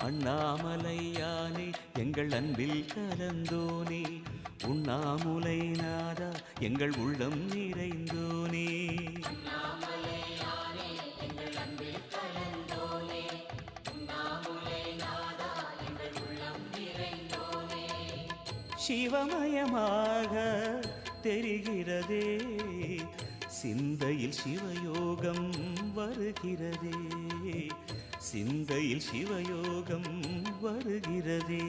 அண்ணாமலையானே எங்கள் அன்பில் கலந்தோனே, உண்ணாமுலை நாதா எங்கள் உள்ளம் நிறைந்தோனே. சிவமயமாக தெரிகிறதே, சிந்தையில் சிவயோகம் வருகிறதே, சிந்தையில் சிவயோகம் வருகிறதே.